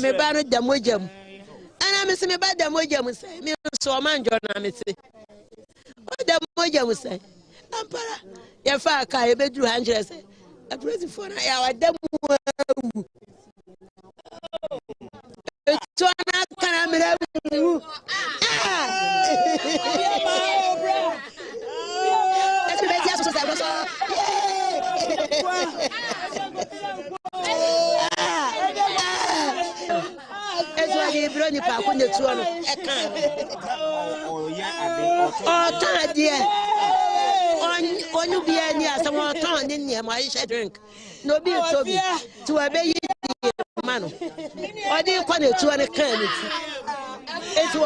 me banu damojam. Ana me se me ba damojam say me so man jo na me se. O damojam say. Ampara ya fa aka e bedru 100 say. A praise for na ya wadamu. So na kana me da. Brony pa ko ne tuo no e kan o tan die onyu bia ni asem o tan ni ne ma ye drink no bi to bi to e be yi ma no o di ko ne tuo ne kan ni ti e to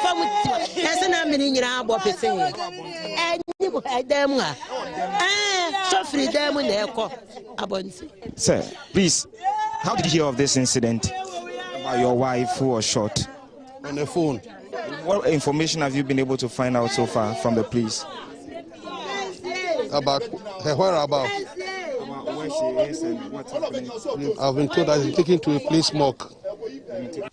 fam ti ese na me ni nyira abo pese ni bo edem a so free dem na e ko abonti. Sir, please, how did you hear of this incident? Your wife who was shot on the phone. What information have you been able to find out so far from the police? About her whereabouts? About where she is and what's happening. I've been told that she's taken to a police morgue.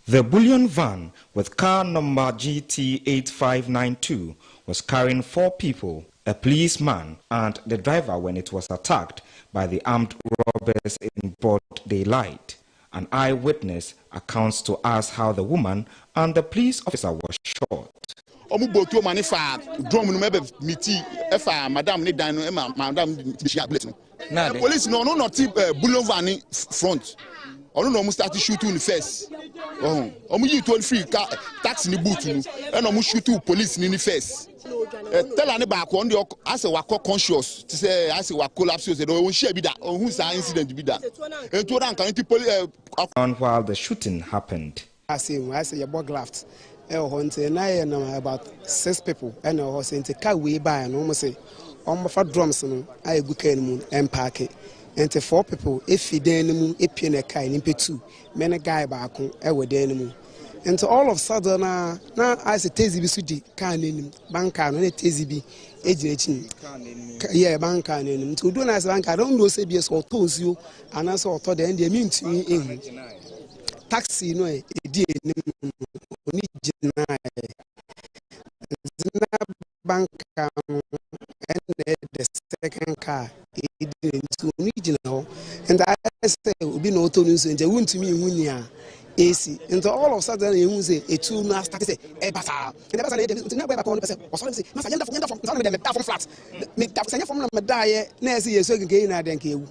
The bullion van with car number GT8592 was carrying 4 people, a policeman and the driver when it was attacked by the armed robbers in broad daylight. An eyewitness accounts to us how the woman and the police officer was shot. Police no not bullion van front. No start shooting in the face. You told free tax in the boot and shoot police in the face. Tell any back on the as a wako conscious to say as a wako collapse or share be that or who's an incident be that. While the shooting happened. I say your bug laughed. About 6 people and I was in the car way by and almost say for drums I book and park it. And the 4 people, if he didn't if you car in 2, men a guy back on a and so all of a sudden, now I say Tezzy Sudi can in bank and Tezzy agent. Yeah, bank and to do as bank. I don't know, say yes or told you, and I saw the end they mean to me in taxi, no, a dear bank and the second car. Original, and I say, will be no news and they won't to me when AC. And all of a sudden, you say a 2 now started say, a basa. And the person to never call the person or something. From flats. Make that send from the die, Nancy is again. I thank you.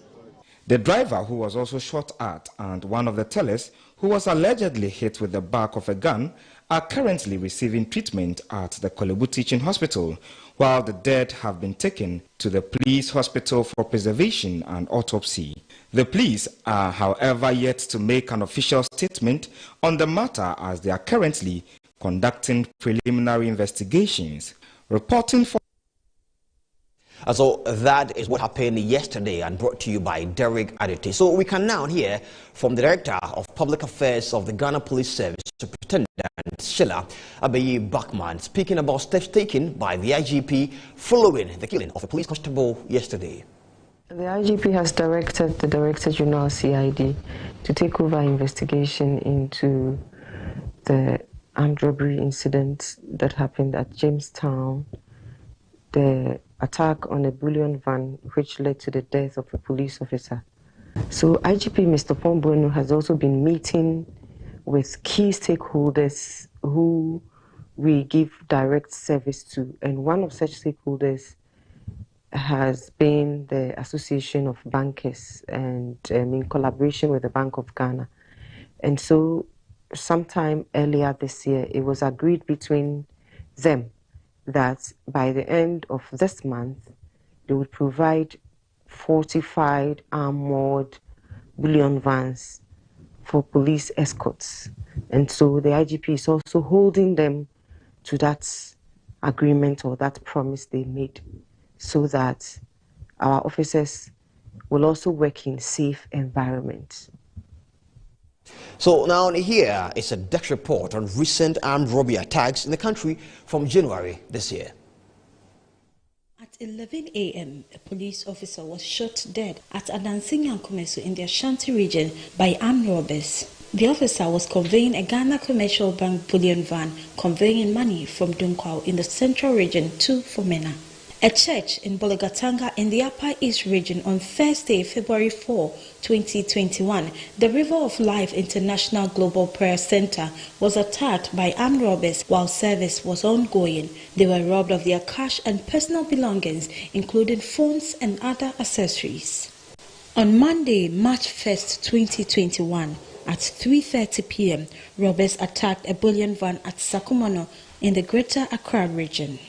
The driver, who was also shot at, and one of the tellers, who was allegedly hit with the back of a gun, are currently receiving treatment at the Kolebu Teaching Hospital, while the dead have been taken to the police hospital for preservation and autopsy. The police are, however, yet to make an official statement on the matter as they are currently conducting preliminary investigations. Reporting for So that is what happened yesterday and brought to you by Derek Aditi. So we can now hear from the Director of Public Affairs of the Ghana Police Service, Superintendent Sheila Abeyi Bachman, speaking about steps taken by the IGP following the killing of a police constable yesterday. The IGP has directed the Director General CID to take over investigation into the armed robbery incident that happened at Jamestown, the attack on a bullion van which led to the death of a police officer. So IGP Mr. Pombono has also been meeting with key stakeholders who we give direct service to, and one of such stakeholders has been the Association of Bankers, and in collaboration with the Bank of Ghana. And so sometime earlier this year, it was agreed between them that by the end of this month, they would provide fortified armored bullion vans for police escorts. And so the IGP is also holding them to that agreement or that promise they made, so that our officers will also work in safe environments. So now here is a desk report on recent armed robbery attacks in the country from January this year. At 11 a.m., a police officer was shot dead at Adansi Nyankomeso in the Ashanti region by armed robbers. The officer was conveying a Ghana Commercial Bank bullion van conveying money from Dunkwao in the Central Region to Fomena. A church in Bologatanga in the Upper East Region on Thursday, February 4, 2021, the River of Life International Global Prayer Center was attacked by armed robbers while service was ongoing. They were robbed of their cash and personal belongings, including phones and other accessories. On Monday, March 1st, 2021, at 3:30 p.m., robbers attacked a bullion van at Sakumono in the Greater Accra region.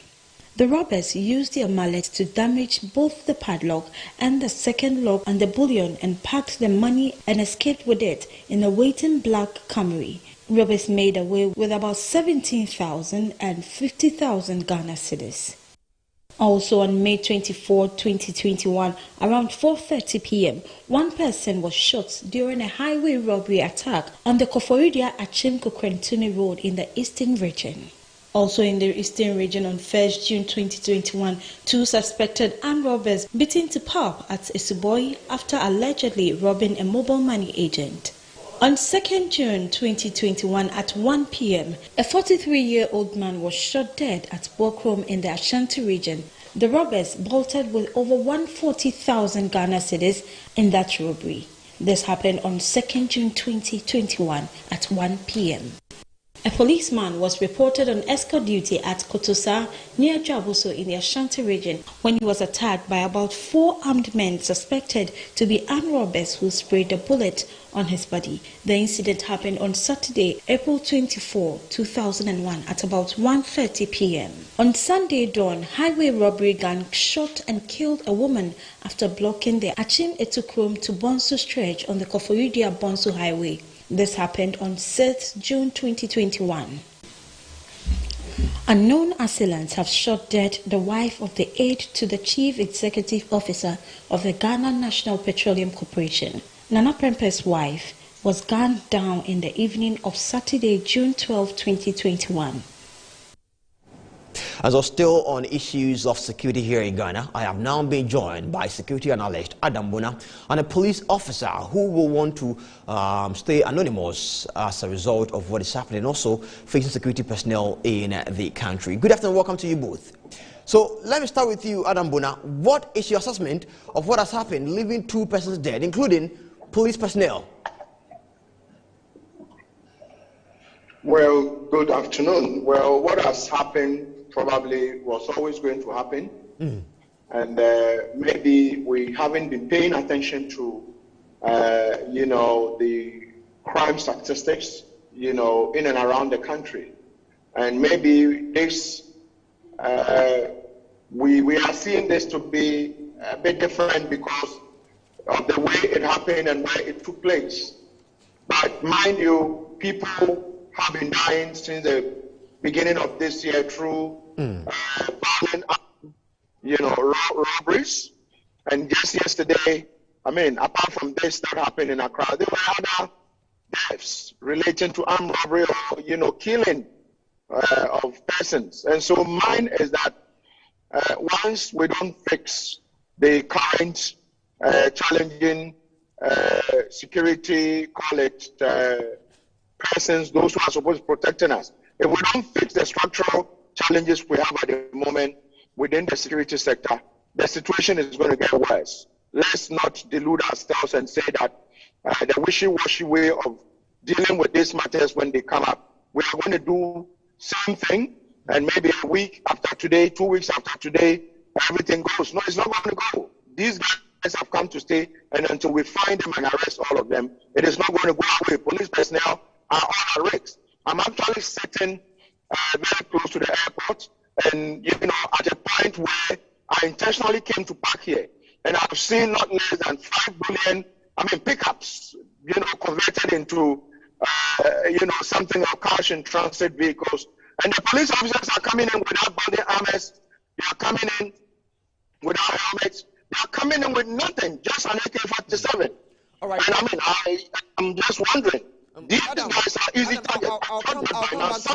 The robbers used their mallets to damage both the padlock and the second lock on the bullion and packed the money and escaped with it in a waiting black Camry. Robbers made away with about 17,000 and 50,000 Ghana cedis. Also on May 24, 2021, around 4:30 p.m., one person was shot during a highway robbery attack on the Koforidia Achim-Kokrentuni Road in the Eastern Region. Also in the Eastern Region on 1st June 2021, two suspected armed robbers beaten to pulp at Isuboi after allegedly robbing a mobile money agent. On 2nd June 2021 at 1 p.m., a 43-year-old man was shot dead at Bokrom in the Ashanti region. The robbers bolted with over 140,000 Ghana cedis in that robbery. This happened on 2nd June 2021 at 1 p.m. A policeman was reported on escort duty at Kotosa near Jabuso in the Ashanti region when he was attacked by about 4 armed men suspected to be armed robbers who sprayed a bullet on his body. The incident happened on Saturday, April 24, 2001 at about 1:30 p.m. On Sunday dawn, highway robbery gang shot and killed a woman after blocking the Achim Etukrom to Bonsu stretch on the Koforidia Bonsu highway. This happened on 6th June 2021. Unknown assailants have shot dead the wife of the aide to the Chief Executive Officer of the Ghana National Petroleum Corporation. Nana Prempe's wife was gunned down in the evening of Saturday, June 12, 2021. As we're still on issues of security here in Ghana, I have now been joined by security analyst Adam Bona and a police officer who will want to stay anonymous as a result of what is happening, also facing security personnel in the country. Good afternoon, welcome to you both. So let me start with you, Adam Bona. What is your assessment of what has happened, leaving 2 persons dead, including police personnel? Well, good afternoon. Well, what has happened probably was always going to happen. And maybe we haven't been paying attention to, the crime statistics, in and around the country. And maybe this, we are seeing this to be a bit different because of the way it happened and where it took place. But mind you, people have been dying since the beginning of this year through robberies. And just yesterday, apart from this that happened in Accra, there were other deaths relating to armed robbery or, killing of persons. And so mine is that once we don't fix the current challenging security, call it persons, those who are supposed to be protecting us, if we don't fix the structural challenges we have at the moment within the security sector, the situation is going to get worse. Let's not delude ourselves and say that the wishy-washy way of dealing with these matters when they come up, we are going to do same thing, and maybe a week after today, 2 weeks after today, everything goes. No, it's not going to go. These guys have come to stay, and until we find them and arrest all of them, it is not going to go away. Police personnel are all at risk. I'm actually sitting very close to the airport, and at a point where I intentionally came to park here, and I've seen not less than 5 billion, pickups, converted into, something of cash in transit vehicles. And the police officers are coming in without body armors. They are coming in without helmets. They are coming in with nothing, just an AK-47. All right. And I'm just wondering, these guys are easy targets.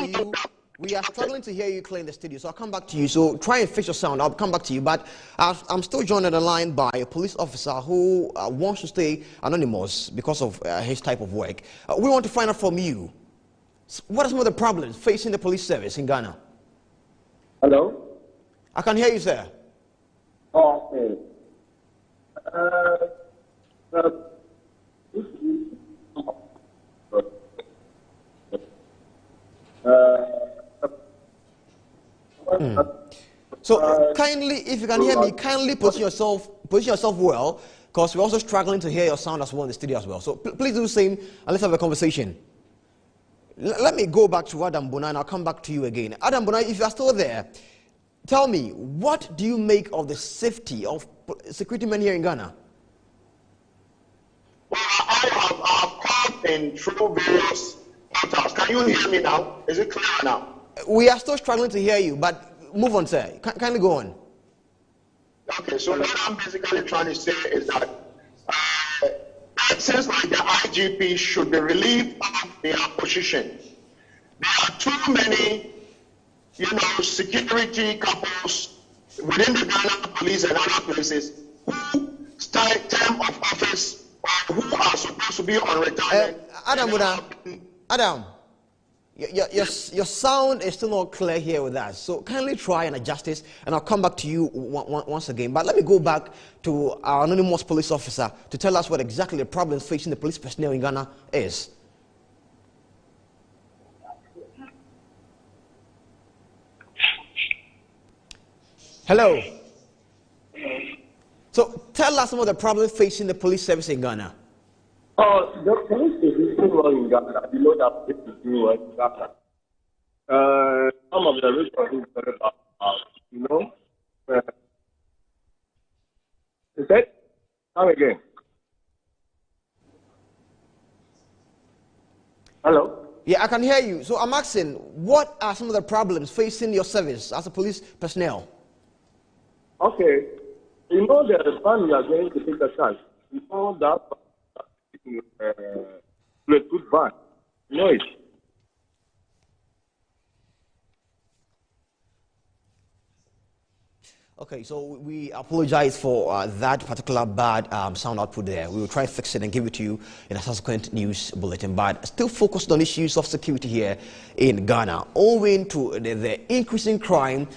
We are struggling to hear you clear in the studio, so I'll come back to you. So try and fix your sound. I'll come back to you. But I'm still joined on the line by a police officer who wants to stay anonymous because of his type of work. We want to find out from you, what are some of the problems facing the police service in Ghana? Hello? I can hear you, sir. Okay. So kindly, if you can hear me, kindly position yourself well, because we're also struggling to hear your sound as well in the studio as well. So please do the same and let's have a conversation. Let me go back to Adam Bona and I'll come back to you again. Adam Bona, if you are still there, tell me, what do you make of the safety of security men here in Ghana? Well, I have called in through various portals. Can you hear me now? Is it clear now? We are still struggling to hear you, but move on, sir. Kindly go on. Okay, so what I'm basically trying to say is that persons like the IGP should be relieved of their position. There are too many, security couples within the Ghana police and other places who start term of office or who are supposed to be on retirement. Adam, your sound is still not clear here with us. So kindly try and adjust this, and I'll come back to you once again. But let me go back to our anonymous police officer to tell us what exactly the problems facing the police personnel in Ghana is. Hello. So tell us some of the problems facing the police service in Ghana. The police is doing well in Ghana. You know that it is doing well in Ghana. Some of the resources is that? Come again. Hello? Yeah, I can hear you. So I'm asking, what are some of the problems facing your service as a police personnel? Okay. You know the fund you are going to take a chance. You know that to a good van. You know it. Okay, so we apologize for that particular bad sound output there. We will try to fix it and give it to you in a subsequent news bulletin. But still focused on issues of security here in Ghana, owing to the increasing crime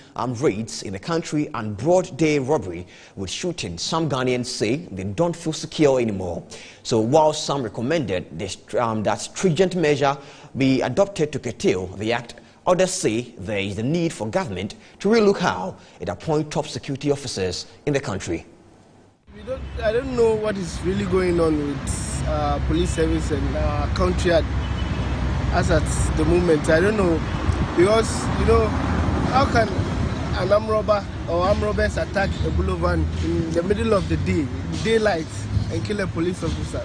rates in the country and broad day robbery with shooting. Some Ghanaians say they don't feel secure anymore. So while some recommended that stringent measure be adopted to curtail the act, others say there is the need for government to relook how it appoints top security officers in the country. I don't know what is really going on with police service and our country as at the moment. I don't know, because, how can an armed robber or armed robbers attack a boulevard in the middle of the day, daylight, and kill a police officer?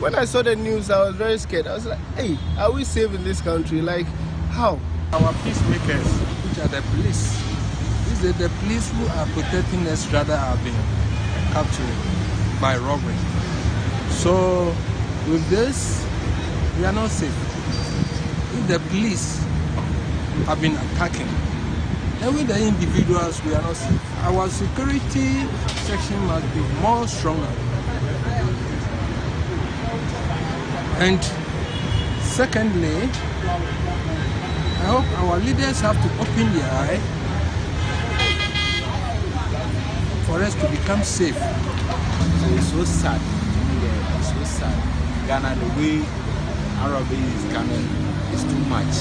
When I saw the news, I was very scared. I was like, hey, are we safe in this country? Like, how? Our peacemakers, which are the police, these are the police who are protecting us, rather are being captured by robbery. So with this, we are not safe. If the police have been attacking, then with the individuals, we are not safe. Our security section must be more stronger. And secondly, I hope our leaders have to open their eye for us to become safe. So it's so sad. Yeah, it's so sad. Ghana, the way Arabic is coming is too much.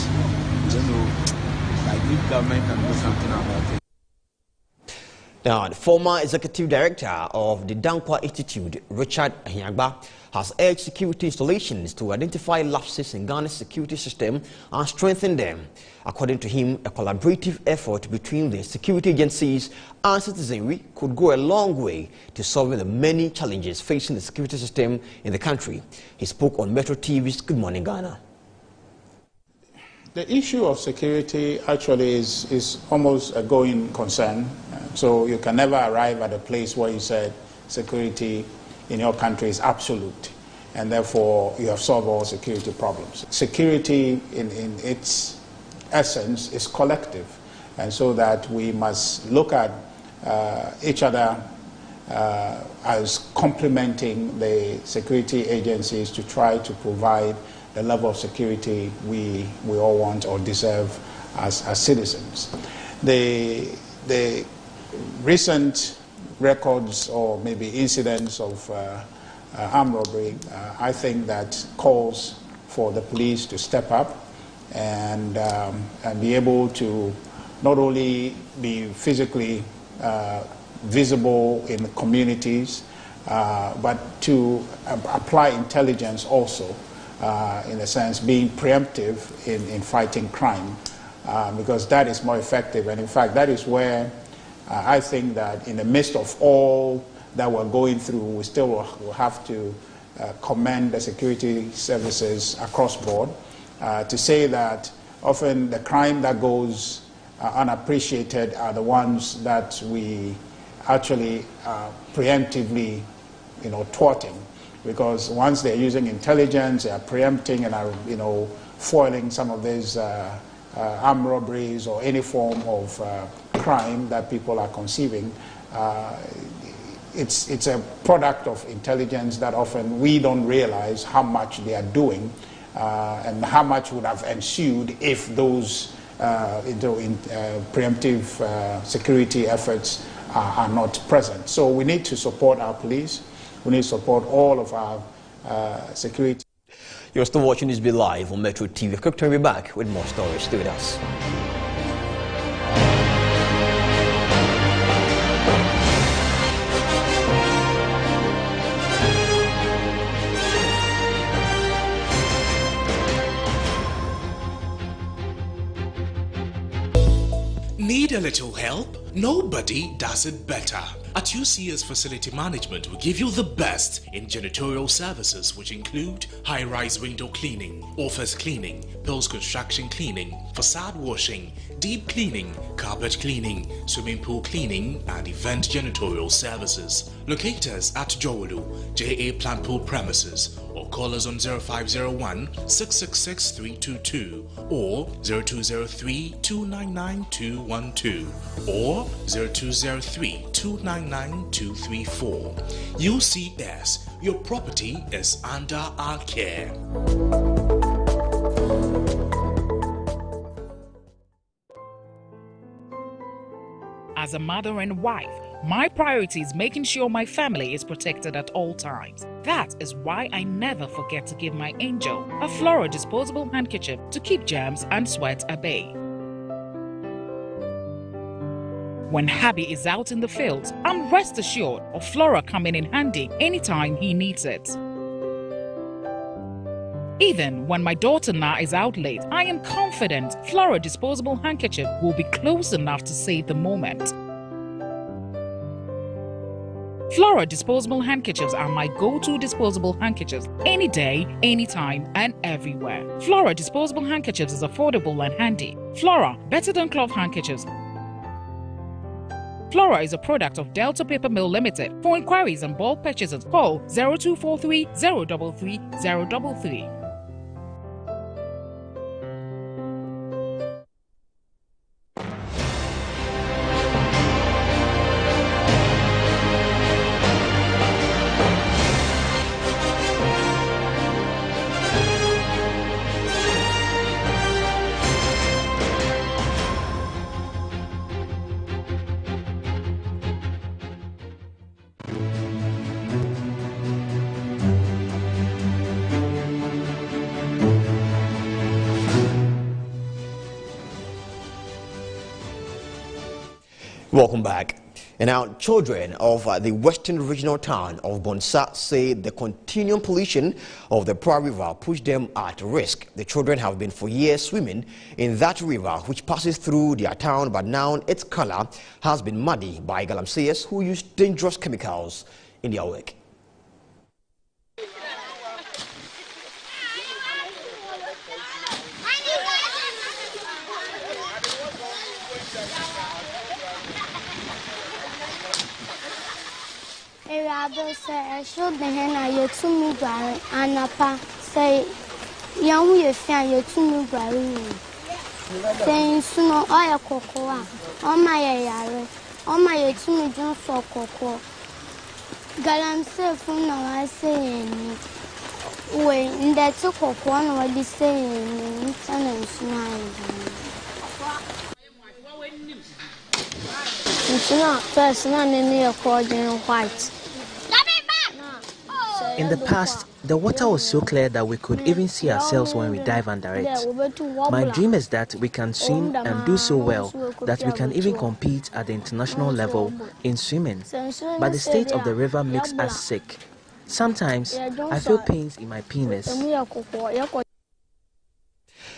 Like if government can do something about it. Now, the former executive director of the Dankwa Institute, Richard Ahiagba, has urged security installations to identify lapses in Ghana's security system and strengthen them. According to him, a collaborative effort between the security agencies and citizenry could go a long way to solving the many challenges facing the security system in the country. He spoke on Metro TV's Good Morning Ghana. The issue of security actually is almost a going concern. So you can never arrive at a place where you said security in your country is absolute, and therefore you have solved all security problems. Security in its essence is collective, and so that we must look at each other as complementing the security agencies to try to provide the level of security we all want or deserve as citizens. The recent records or maybe incidents of armed robbery, I think that calls for the police to step up and be able to not only be physically visible in the communities, but to apply intelligence also, in a sense, being preemptive in fighting crime, because that is more effective. And in fact, that is where I think that in the midst of all that we're going through, we still will have to commend the security services across board to say that often the crime that goes unappreciated are the ones that we actually preemptively, thwarting, because once they're using intelligence, they are preempting and are, foiling some of these armed robberies or any form of crime that people are conceiving. It's a product of intelligence that often we don't realize how much they are doing and how much would have ensued if those preemptive security efforts are not present. So we need to support our police. We need to support all of our security. You're still watching NEWSBEAT live on Metro TV. Quick to be back with more stories. Stay with us. Need a little help? Nobody does it better. At UCS Facility Management, we give you the best in janitorial services, which include high-rise window cleaning, office cleaning, post-construction cleaning, facade washing, deep cleaning, carpet cleaning, swimming pool cleaning, and event janitorial services. Locate us at Jowolu, JA Plant Pool premises, or call us on 0501 666 322 or 0203 299 212 or 0203 299 234. UCS, your property is under our care. As a mother and wife, my priority is making sure my family is protected at all times. That is why I never forget to give my angel a Flora disposable handkerchief to keep germs and sweat at bay. When Habi is out in the fields, I'm rest assured of Flora coming in handy anytime he needs it. Even when my daughter Na is out late, I am confident Flora disposable handkerchief will be close enough to save the moment. Flora disposable handkerchiefs are my go-to disposable handkerchiefs any day, anytime, and everywhere. Flora disposable handkerchiefs is affordable and handy. Flora, better than cloth handkerchiefs. Flora is a product of Delta Paper Mill Limited. For inquiries and bulk purchases, call 0243 033 033. Welcome back. And now, children of the western regional town of Bonsa say the continuing pollution of the Pra River pushed them at risk. The children have been for years swimming in that river, which passes through their town, but now its color has been muddy by galamseyers who use dangerous chemicals in their work. Things no oil cocoa. On my yare. On my chimney don't so cocoa. Galamsey from now I say when that's a cocoa no I be saying and smile. It's not first man in the according white. In the past, the water was so clear that we could even see ourselves when we dive under it. My dream is that we can swim and do so well that we can even compete at the international level in swimming. But the state of the river makes us sick. Sometimes I feel pains in my penis.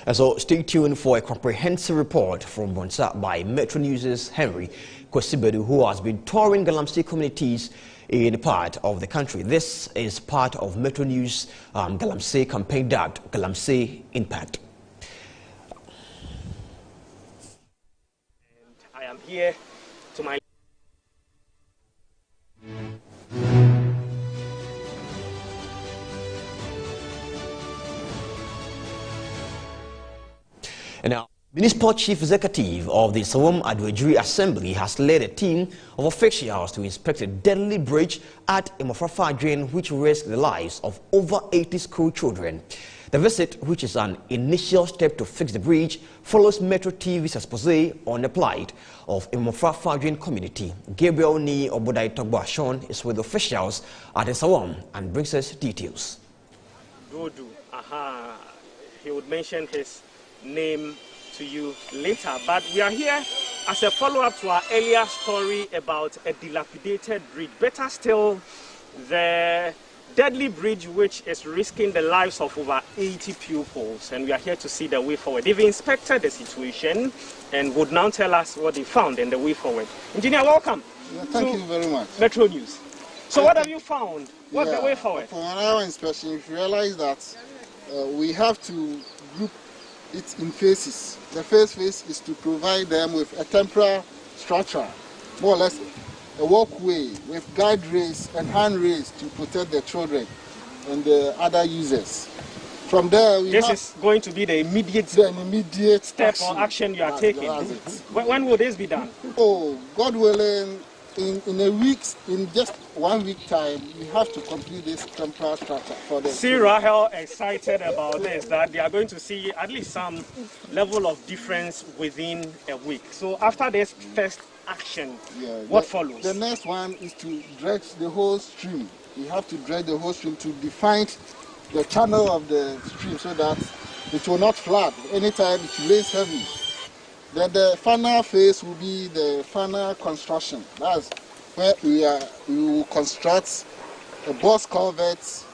And so stay tuned for a comprehensive report from Bonsa by Metro News' Henry Kwesibedu, who has been touring Galamsey communities in part of the country. This is part of Metro News' Galamsey campaign dubbed Galamsey Impact. And I am here to my And now, Municipal Chief Executive of the Sawam Advisory Assembly has led a team of officials to inspect a deadly bridge at Imofrafa Drain, which risked the lives of over 80 school children. The visit, which is an initial step to fix the bridge, follows Metro TV's expose on the plight of Imofrafa Drain community. Gabriel Ni Obodai Togbashon is with officials at the Sawam and brings us details. Dodu, he would mention his name to you later, but we are here as a follow-up to our earlier story about a dilapidated bridge. Better still, the deadly bridge which is risking the lives of over 80 pupils, and we are here to see the way forward. They've inspected the situation and would now tell us what they found and the way forward. Engineer, welcome. Thank you very much. Metro News. So what have you found? What's the way forward? For our inspection, you realize that we have to group it in phases. The first phase is to provide them with a temporary structure, more or less a walkway with guide rails and handrails to protect the children and the other users. From there, this is going to be the immediate step or action you are taking. When will this be done? Oh, God willing, in a week, in just 1 week time, we have to complete this temporary structure for them. See Rahel excited about this, that they are going to see at least some level of difference within a week. So after this first action, what follows? The next one is to dredge the whole stream. We have to dredge the whole stream to define the channel of the stream so that it will not flood anytime it lays heavy. Then the final phase will be the final construction. That's where we will construct a box culvert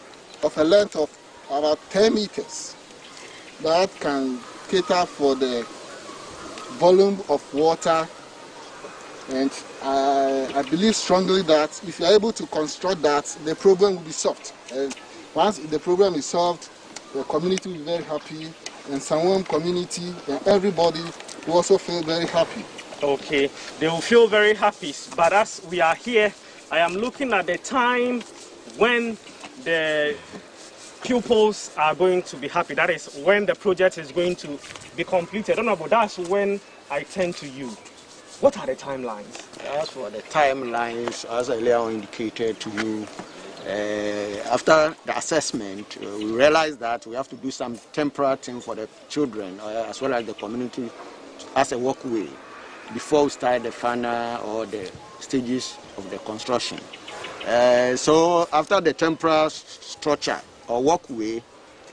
of a length of about 10 meters that can cater for the volume of water. And I believe strongly that if you are able to construct that, the problem will be solved. And once the problem is solved, the community will be very happy, and Sawam community and everybody will also feel very happy. Okay, they will feel very happy. But as we are here, I am looking at the time when the pupils are going to be happy. That is when the project is going to be completed. I don't know, but that's when I turn to you. What are the timelines? As for the timelines, as I earlier indicated to you, after the assessment, we realized that we have to do some temporary thing for the children as well as the community as a walkway before we start the final or the stages of the construction. So after the temporary structure or walkway,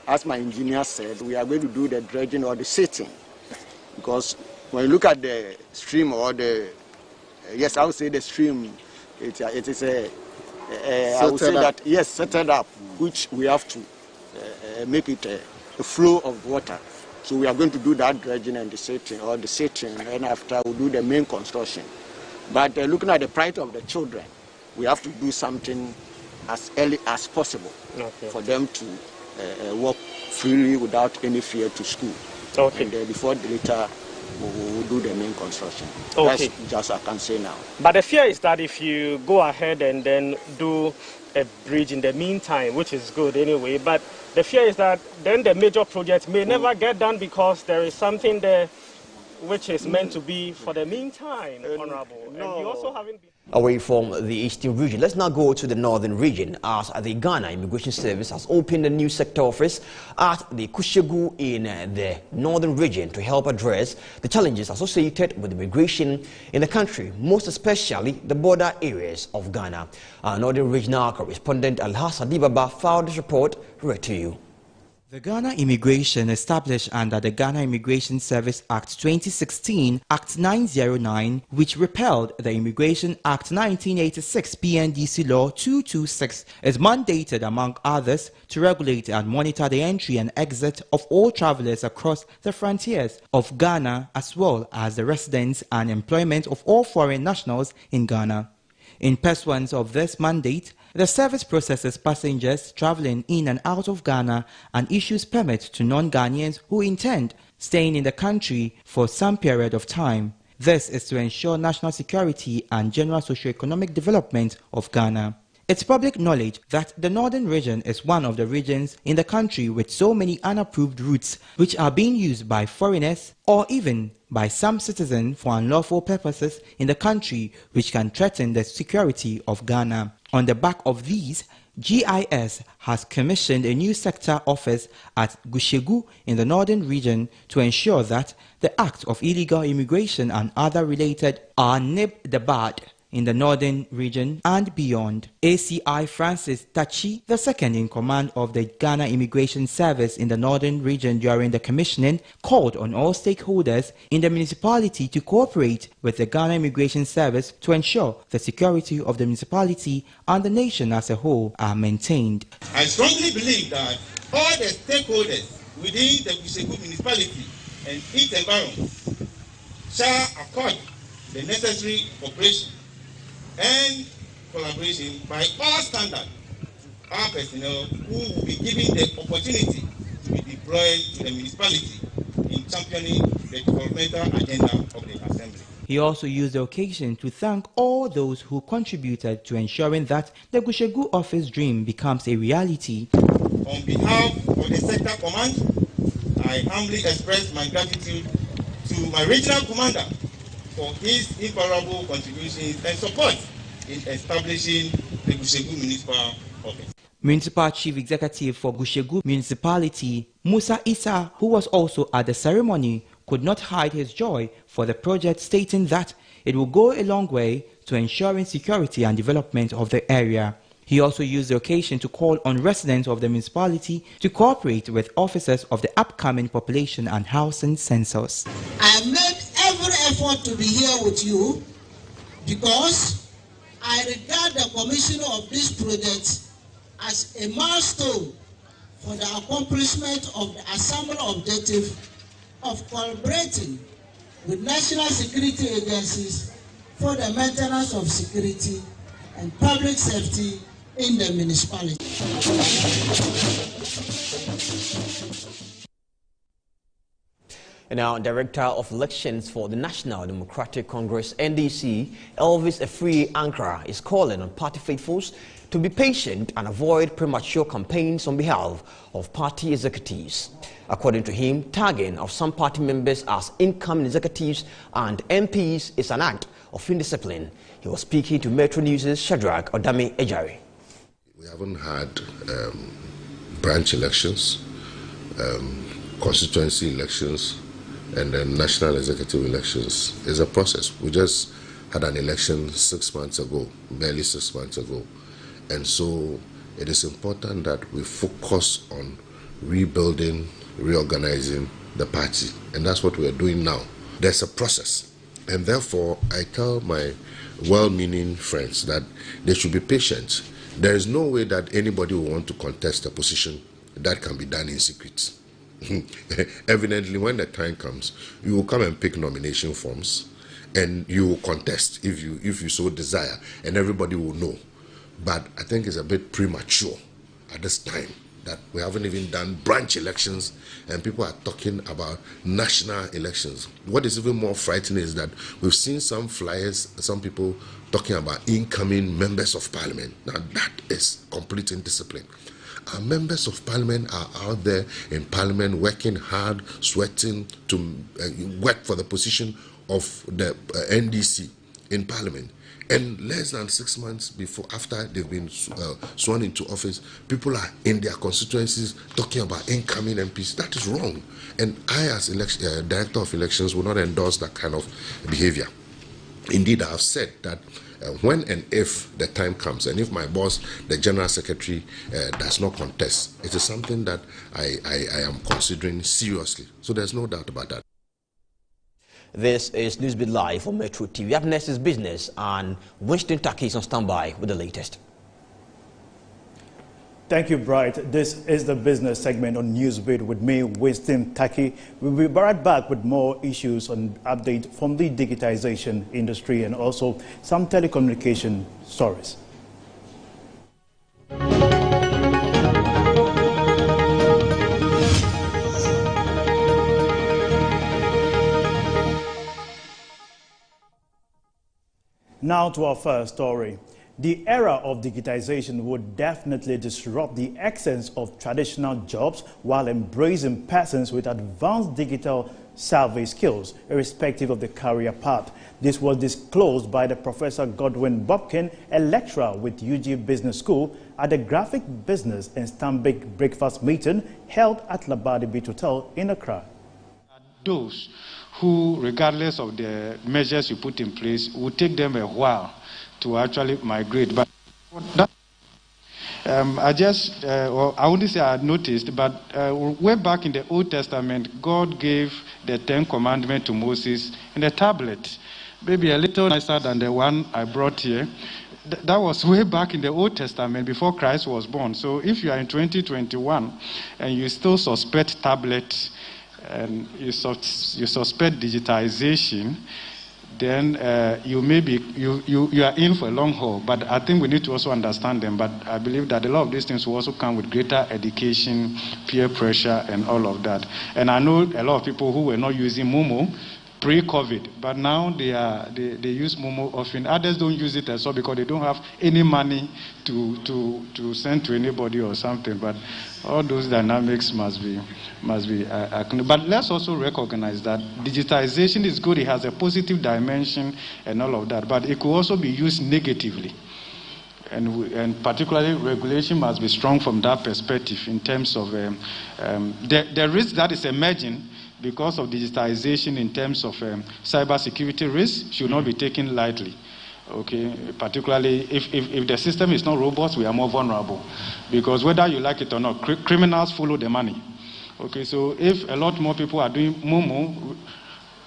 as my engineer said, we are going to do the dredging or the setting, because when you look at the stream or the, yes, I would say the stream, it is a, I would say that, yes, settled up, which we have to make it a flow of water. So we are going to do that dredging and the setting, and after we do the main construction. But looking at the plight of the children, we have to do something as early as possible for them to walk freely without any fear to school. Okay. And before later, we'll do the main construction. Okay. That's just I can say now. But the fear is that if you go ahead and then do a bridge in the meantime, which is good anyway. But the fear is that then the major project may never get done because there is something there which is meant to be for the meantime, Honorable. And you also haven't been... Away from the eastern region, let's now go to the northern region as the Ghana Immigration Service has opened a new sector office at the Kushegu in the northern region to help address the challenges associated with immigration in the country, most especially the border areas of Ghana. Our northern regional correspondent Alhassa Dibaba filed this report. Read to you. The Ghana Immigration, established under the Ghana Immigration Service Act 2016, Act 909, which repealed the Immigration Act 1986 PNDC Law 226, is mandated, among others, to regulate and monitor the entry and exit of all travelers across the frontiers of Ghana, as well as the residence and employment of all foreign nationals in Ghana. In pursuance of this mandate, the service processes passengers traveling in and out of Ghana and issues permits to non-Ghanaians who intend staying in the country for some period of time. This is to ensure national security and general socio-economic development of Ghana. It's public knowledge that the northern region is one of the regions in the country with so many unapproved routes which are being used by foreigners or even by some citizens for unlawful purposes in the country, which can threaten the security of Ghana. On the back of these, GIS has commissioned a new sector office at Kushegu in the northern region to ensure that the acts of illegal immigration and other related are nipped the bud in the northern region and beyond. ACI Francis Tachi, the second in command of the Ghana Immigration Service in the northern region during the commissioning, called on all stakeholders in the municipality to cooperate with the Ghana Immigration Service to ensure the security of the municipality and the nation as a whole are maintained. I strongly believe that all the stakeholders within the Kushegu municipality and its environment shall accord the necessary cooperation and collaboration by all standards. Our personnel who will be given the opportunity to be deployed to the municipality in championing the developmental agenda of the Assembly. He also used the occasion to thank all those who contributed to ensuring that the Kushegu office dream becomes a reality. On behalf of the sector command, I humbly express my gratitude to my regional commander for his invaluable contributions and support in establishing the Kushegu Municipal Office. Municipal Chief Executive for Kushegu Municipality, Musa Issa, who was also at the ceremony, could not hide his joy for the project, stating that it will go a long way to ensuring security and development of the area. He also used the occasion to call on residents of the municipality to cooperate with officers of the upcoming population and housing census. I have made every effort to be here with you because I regard the commission of this project as a milestone for the accomplishment of the Assembly objective of collaborating with national security agencies for the maintenance of security and public safety in the municipality. And now, Director of Elections for the National Democratic Congress, NDC, Elvis Efri Ankara, is calling on party faithfuls to be patient and avoid premature campaigns on behalf of party executives. According to him, tagging of some party members as incoming executives and MPs is an act of indiscipline. He was speaking to Metro News' Shadrach Odame Ejari. We haven't had branch elections, constituency elections, and then national executive elections. It's a process. We just had an election 6 months ago, barely 6 months ago. And so it is important that we focus on rebuilding, reorganizing the party. And that's what we're doing now. There's a process. And therefore, I tell my well-meaning friends that they should be patient. There is no way that anybody will want to contest a position that can be done in secret. Evidently, when the time comes, you will come and pick nomination forms and you will contest if you so desire, and everybody will know. But I think it's a bit premature at this time that we haven't even done branch elections and people are talking about national elections. What is even more frightening is that we've seen some flyers, some people talking about incoming members of parliament. Now that is complete indiscipline. Our members of parliament are out there in parliament working hard, sweating to work for the position of the NDC in parliament. And less than 6 months after they've been sworn into office, people are in their constituencies talking about incoming MPs. That is wrong. And I, as Director of Elections, will not endorse that kind of behavior. Indeed, I have said that when and if the time comes, and if my boss, the General Secretary, does not contest, it is something that I am considering seriously. So there's no doubt about that. This is NEWSBEAT Live on Metro TV. Up next is business, and Winston Taki is on standby with the latest. Thank you, Bright. This is the business segment on NEWSBEAT with me, Winston Taki. We'll be right back with more issues and update from the digitization industry and also some telecommunication stories. Now to our first story. The era of digitization would definitely disrupt the essence of traditional jobs while embracing persons with advanced digital survey skills, irrespective of the career path. This was disclosed by the Professor Godwin Bobkin, a lecturer with UG Business School, at the Graphic Business and Stanbic breakfast meeting held at Labadi Beach Hotel in Accra. Those who, regardless of the measures you put in place, will take them a while to actually migrate. But that, I wouldn't say I noticed, but way back in the Old Testament, God gave the 10 Commandments to Moses in a tablet, maybe a little nicer than the one I brought here. That was way back in the Old Testament before Christ was born. So if you are in 2021 and you still suspect tablets and you suspect digitization, then you are in for a long haul. But I think we need to also understand them. But I believe that a lot of these things will also come with greater education, peer pressure, and all of that. And I know a lot of people who were not using Momo pre-COVID, but now they use Momo often. Others don't use it as well because they don't have any money to send to anybody or something. But all those dynamics must be. But let's also recognize that digitization is good. It has a positive dimension and all of that. But it could also be used negatively. And particularly regulation must be strong from that perspective in terms of the risk that is emerging because of digitization in terms of cybersecurity risks should not be taken lightly. Okay, particularly if the system is not robust, we are more vulnerable. Because whether you like it or not, criminals follow the money. Okay, so if a lot more people are doing Momo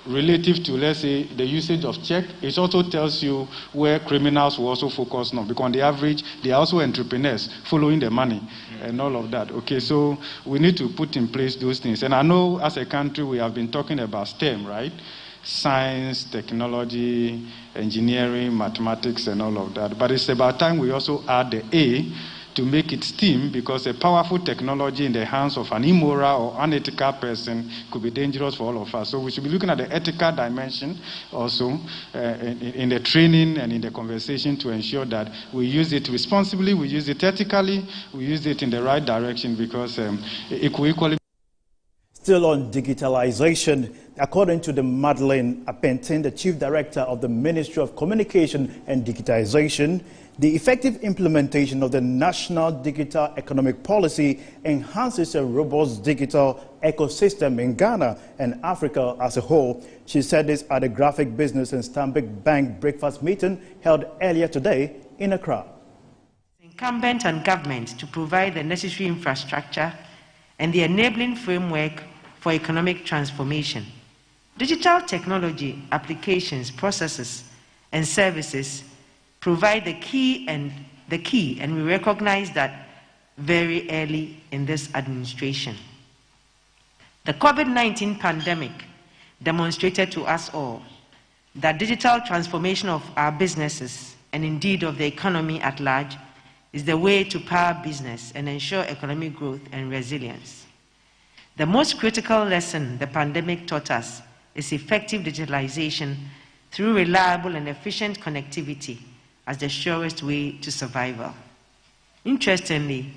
relative to, let's say, the usage of check, it also tells you where criminals will also focus now. Because on the average, they are also entrepreneurs following the money and all of that. Okay, so we need to put in place those things. And I know as a country, we have been talking about STEM, right? Science, technology, engineering, mathematics, and all of that. But it's about time we also add the A to make it STEAM, because a powerful technology in the hands of an immoral or unethical person could be dangerous for all of us. So we should be looking at the ethical dimension also in the training and in the conversation to ensure that we use it responsibly, we use it ethically, we use it in the right direction, because it could equally. Still on digitalization, according to the Madeleine Apentin, the Chief Director of the Ministry of Communication and Digitization, the effective implementation of the National Digital Economic Policy enhances a robust digital ecosystem in Ghana and Africa as a whole. She said this at the Graphic Business and Stanbic Bank breakfast meeting held earlier today in Accra. It's incumbent on government to provide the necessary infrastructure and the enabling framework for economic transformation. Digital technology, applications, processes, and services provide the key, and we recognize that very early in this administration. The COVID-19 pandemic demonstrated to us all that digital transformation of our businesses, and indeed of the economy at large, is the way to power business and ensure economic growth and resilience. The most critical lesson the pandemic taught us is effective digitalization through reliable and efficient connectivity as the surest way to survival. Interestingly,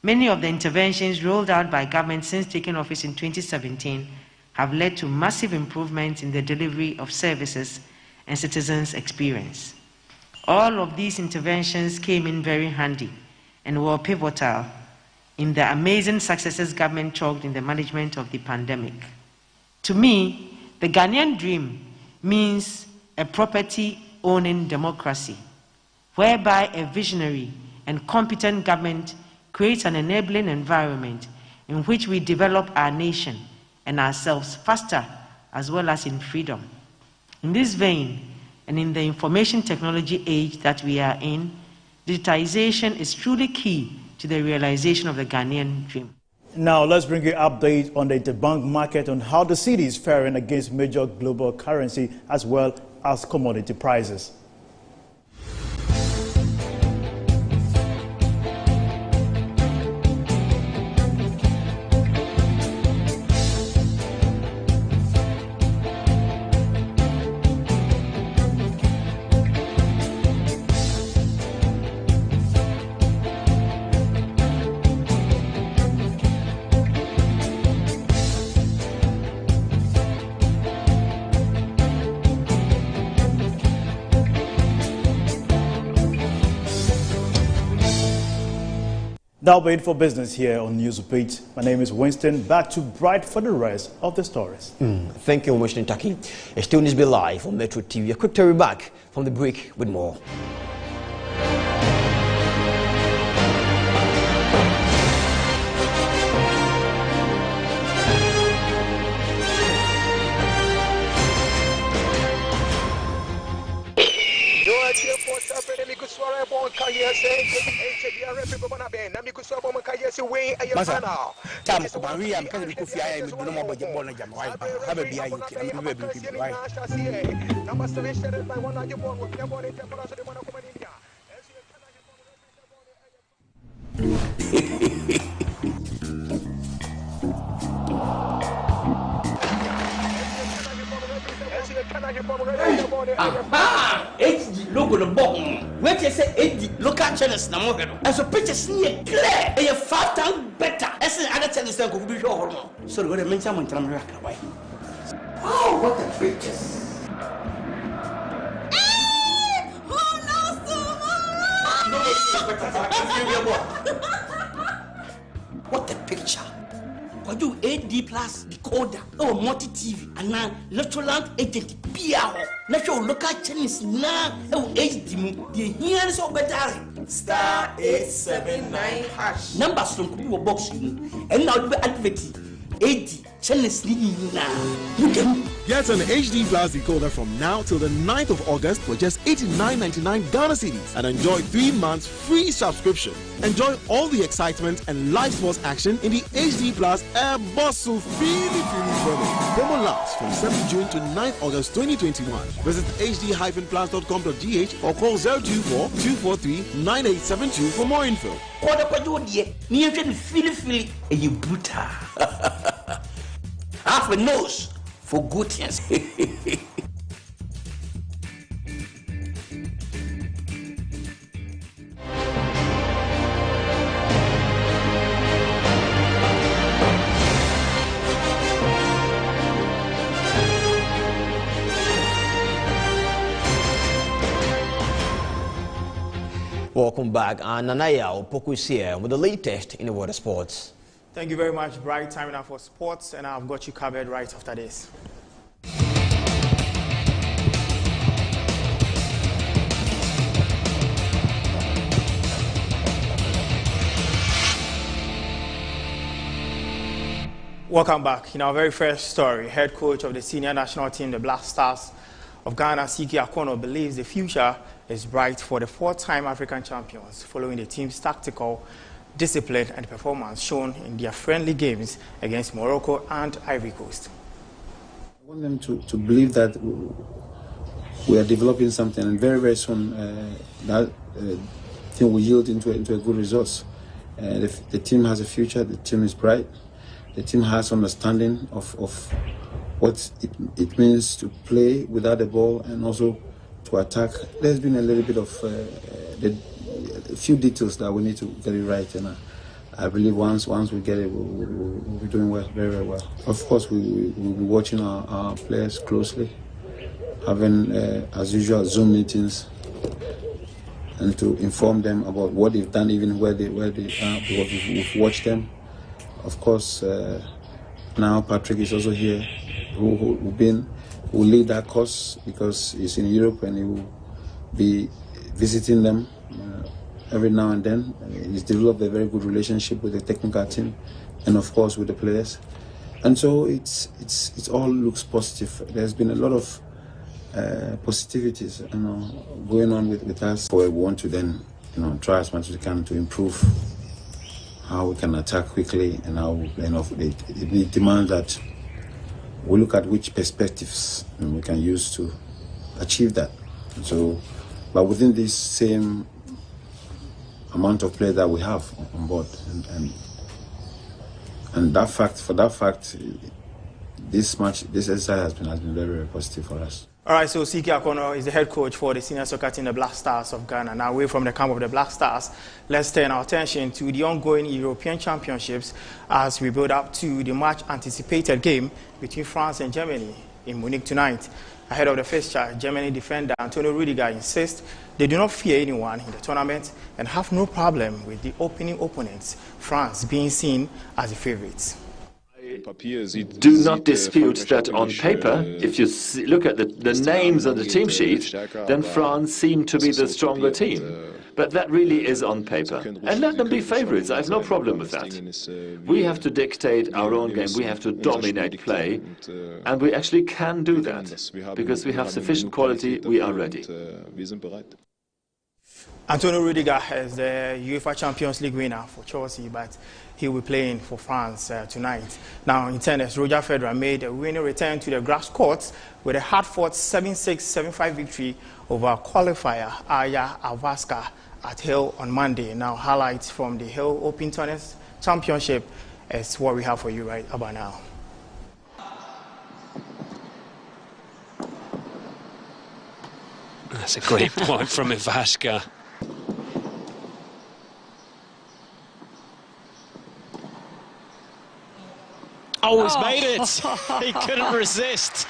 many of the interventions rolled out by government since taking office in 2017 have led to massive improvements in the delivery of services and citizens' experience. All of these interventions came in very handy and were pivotal in the amazing successes government chalked in the management of the pandemic. To me, the Ghanaian dream means a property-owning democracy, whereby a visionary and competent government creates an enabling environment in which we develop our nation and ourselves faster as well as in freedom. In this vein, and in the information technology age that we are in, digitization is truly key to the realization of the Ghanaian dream. Now, let's bring you an update on the interbank market on how the cedi is faring against major global currency as well as commodity prices. That'll be it for business here on NEWSBEAT. My name is Winston. Back to Bright for the rest of the stories. Thank you, Winston Taki. Still NEWSBEAT live on Metro TV. A quick carry back from the break with more. Masa, tam ko ba wi am kan ko fi aya mi dun mo boje bol na jam way ha be biya yu ki am be bi way HD logo no bottom. Wait you say HD local channels na mo hedo. And so pictures here clear. E 5 times better. As other channels can go be show hormone. So we mention mon tram ra ka why. Oh, what the pictures. What the picture? What do AD plus decoder or multi TV and now electroland agent PR natural local channels now HD the here so better star 879 hash numbers from the box and now the advert AD channels now. Get an HD Plus decoder from now till the 9th of August for just $89.99 Ghana cedis and enjoy 3 months free subscription. Enjoy all the excitement and live sports action in the HD Plus Air Bosso Feely promo. Promo lasts from 7th June to 9th August 2021. Visit hd-plus.com.gh or call 024-243-9872 for more info. Half a nose for good things. Welcome back. And Nanaya Opoku is here with the latest in the world of sports. Thank you very much, Bright. Time now for sports, and I've got you covered right after this. Welcome back. In our very first story, head coach of the senior national team, the Black Stars of Ghana, Siki Akono, believes the future is bright for the 4-time African champions following the team's tactical discipline and performance shown in their friendly games against Morocco and Ivory Coast. I want them to believe that we are developing something, and very, very soon that thing will yield into a good result. The team has a future, the team is bright, the team has understanding of what it means to play without the ball and also to attack. There's been a little bit of a few details that we need to get it right, and I believe once we get it, we'll be doing well, very, very well. Of course, we'll be watching our players closely, having, as usual, Zoom meetings, and to inform them about what they've done, even where they are, because we've watched them. Of course, now Patrick is also here, who will lead that course because he's in Europe and he will be visiting them every now and then. He's developed a very good relationship with the technical team and of course with the players. And so it all looks positive. There's been a lot of positivities, going on with us. We want to then, try as much as we can to improve how we can attack quickly, and how it demands that we look at which perspectives we can use to achieve that. So, but within this same amount of players that we have on board, and for that fact, this exercise has been very, very positive for us. All right, so Siki Akono is the head coach for the senior soccer team, the Black Stars of Ghana. Now, away from the camp of the Black Stars, let's turn our attention to the ongoing European Championships as we build up to the much-anticipated game between France and Germany in Munich tonight. Ahead of the fixture, Germany defender Antonio Rudiger insists they do not fear anyone in the tournament and have no problem with the opening opponents, France being seen as the favourites. Do not dispute that on paper, if you look at the names on the team sheet, then France seem to be the stronger team. But that really is on paper. And let them be favourites. I have no problem with that. We have to dictate our own game. We have to dominate play. And we actually can do that. Because we have sufficient quality, we are ready. Antonio Rudiger is the UEFA Champions League winner for Chelsea, but he will be playing for France tonight. Now, in tennis, Roger Federer made a winning return to the grass courts with a hard-fought 7-6, 7-5 victory over qualifier Aya Avaska at Hill on Monday. Now, highlights from the Hill Open Tennis Championship is what we have for you right about now. That's a great point from Avaska. Oh, he's made it! He couldn't resist.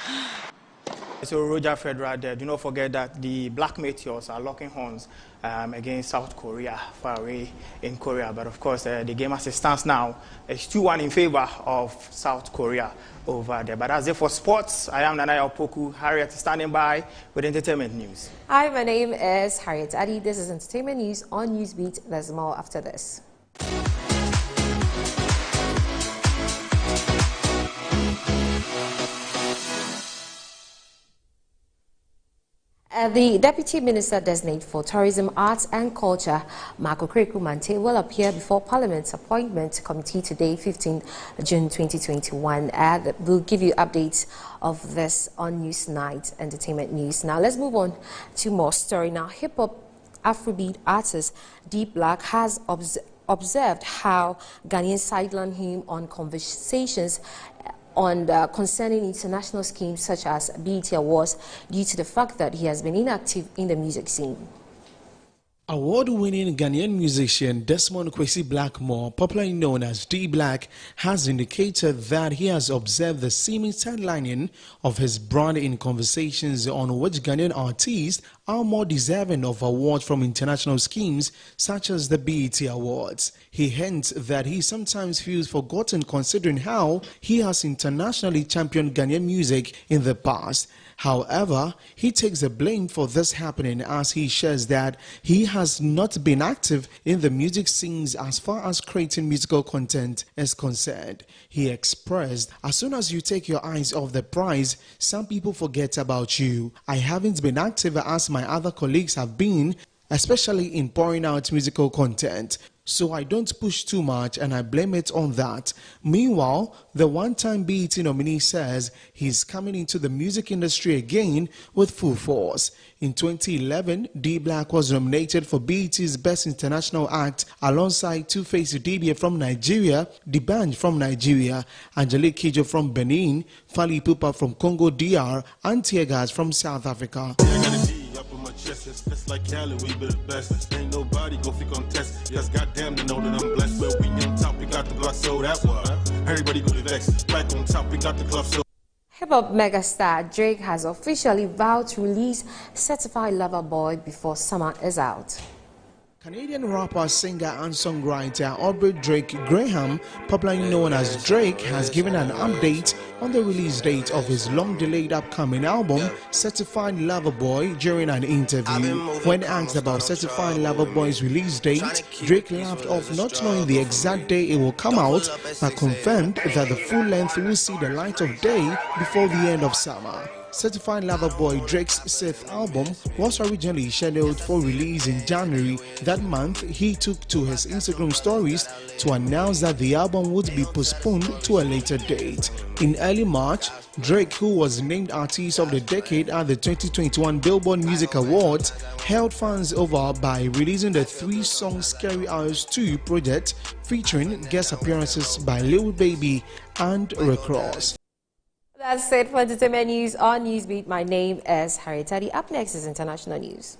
So Roger Federer there, do not forget that the Black Meteors are locking horns against South Korea, far away in Korea. But of course, the game as it stands now is 2-1 in favor of South Korea over there. But that's it for sports. I am Nanaya Opoku. Harriet is standing by with entertainment news. Hi, my name is Harriet Addy. This is entertainment news on NewsBeat. There's more after this. The Deputy Minister Designate for Tourism, Arts and Culture, Marco Kreku Mante, will appear before Parliament's Appointment Committee today, 15 June 2021. We'll give you updates of this on Newsnight Entertainment News. Now, let's move on to more story. Now, hip-hop Afrobeat artist D Black has observed how Ghanaians sideline him on conversations concerning international schemes such as BET Awards due to the fact that he has been inactive in the music scene. Award-winning Ghanaian musician Desmond Kwesi Blackmore, popularly known as D Black, has indicated that he has observed the seeming sidelining of his brand in conversations on which Ghanaian artists are more deserving of awards from international schemes such as the BET Awards. He hints that he sometimes feels forgotten considering how he has internationally championed Ghanaian music in the past. However, he takes the blame for this happening as he shares that he has not been active in the music scenes as far as creating musical content is concerned. He expressed, "As soon as you take your eyes off the prize, some people forget about you. I haven't been active as my other colleagues have been, especially in pouring out musical content. So I don't push too much and I blame it on that." Meanwhile, the one-time BET nominee says he's coming into the music industry again with full force. In 2011, D Black was nominated for BET's Best International Act alongside Two-Face Udibia from Nigeria, D'banj from Nigeria, Angelique Kidjo from Benin, Fally Ipupa from Congo DR, and Tiegas from South Africa. Just like Cali, we be the best. Ain't nobody go fit contest. Yes, goddamn, they know that I'm blessed. But we on top, we got the block sold out. Everybody go to Vex. Back on top, we got the club sold. Hip-hop megastar Drake has officially vowed to release Certified Lover Boy before summer is out. Canadian rapper, singer and songwriter Aubrey Drake Graham, popularly known as Drake, has given an update on the release date of his long-delayed upcoming album, Certified Lover Boy, during an interview. When asked about Certified Lover Boy's release date, Drake laughed off not knowing the exact day it will come out, but confirmed that the full length will see the light of day before the end of summer. Certified Lover Boy, Drake's 6th album, was originally scheduled for release in January. That month, he took to his Instagram stories to announce that the album would be postponed to a later date. In early March, Drake, who was named Artist of the Decade at the 2021 Billboard Music Awards, held fans over by releasing the 3-song Scary Hours 2 project featuring guest appearances by Lil Baby and Rick Ross. That's it for entertainment news on NEWSBEAT. My name is Harriet Teddy. Up next is international news.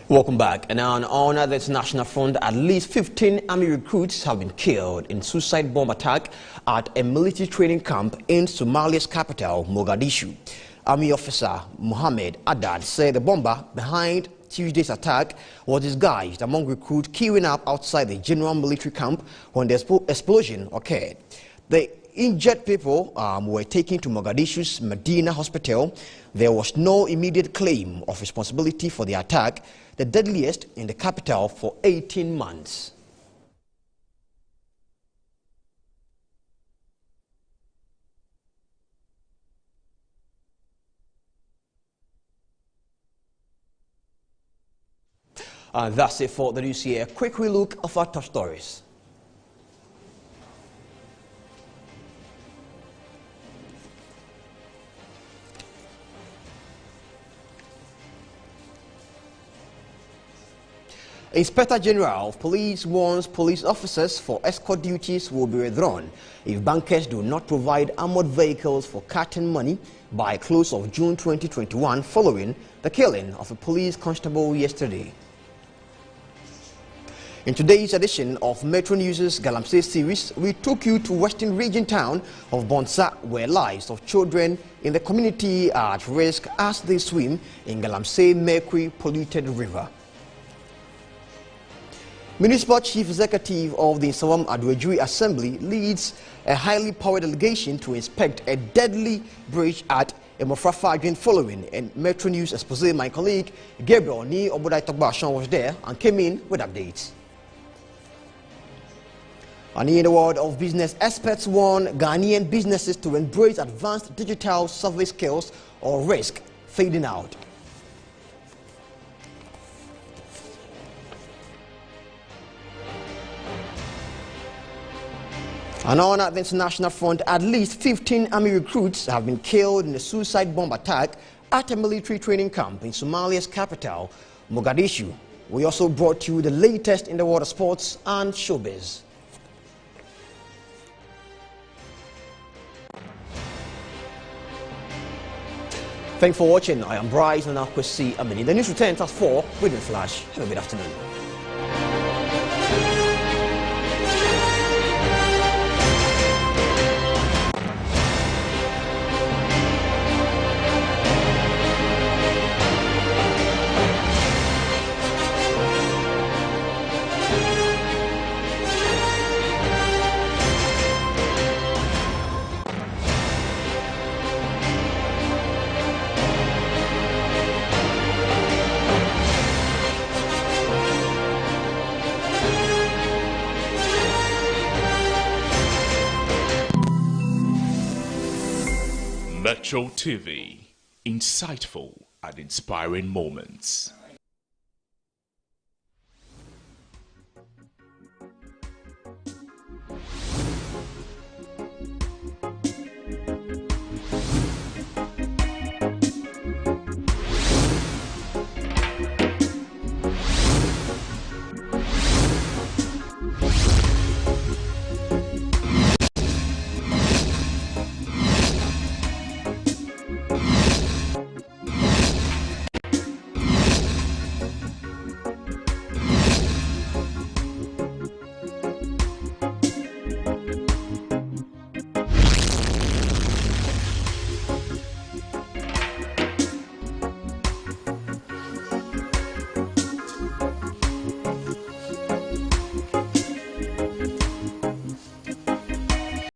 Welcome back. And now on another international front, at least 15 army recruits have been killed in suicide bomb attack at a military training camp in Somalia's capital, Mogadishu. Army officer Mohammed Adad said the bomber behind Tuesday's attack was disguised among recruits queuing up outside the general military camp when the explosion occurred. The injured people were taken to Mogadishu's Medina hospital. There was no immediate claim of responsibility for the attack, the deadliest in the capital for 18 months. That's it for the news here. A quick relook of our top stories. Inspector General of Police warns police officers for escort duties will be withdrawn if bankers do not provide armored vehicles for carting money by close of June 2021 following the killing of a police constable yesterday. In today's edition of Metro News' Galamsey series, we took you to western region town of Bonsa, where lives of children in the community are at risk as they swim in Galamsey mercury polluted river. Municipal Chief Executive of the Nsawam Adwejui Assembly leads a highly powered delegation to inspect a deadly breach at Emofrafa again following. And Metro News expose, my colleague Gabriel Ni Obodai Togbashan was there and came in with updates. And in the world of business, experts warn Ghanaian businesses to embrace advanced digital survey skills or risk fading out. And on the international front, at least 15 army recruits have been killed in a suicide bomb attack at a military training camp in Somalia's capital, Mogadishu. We also brought you the latest in the world of sports and showbiz. Thanks for watching. I am Bryce and Akwesi Amini. The news returns at 4 with the Flash. Have a good afternoon. Metro TV, insightful and inspiring moments.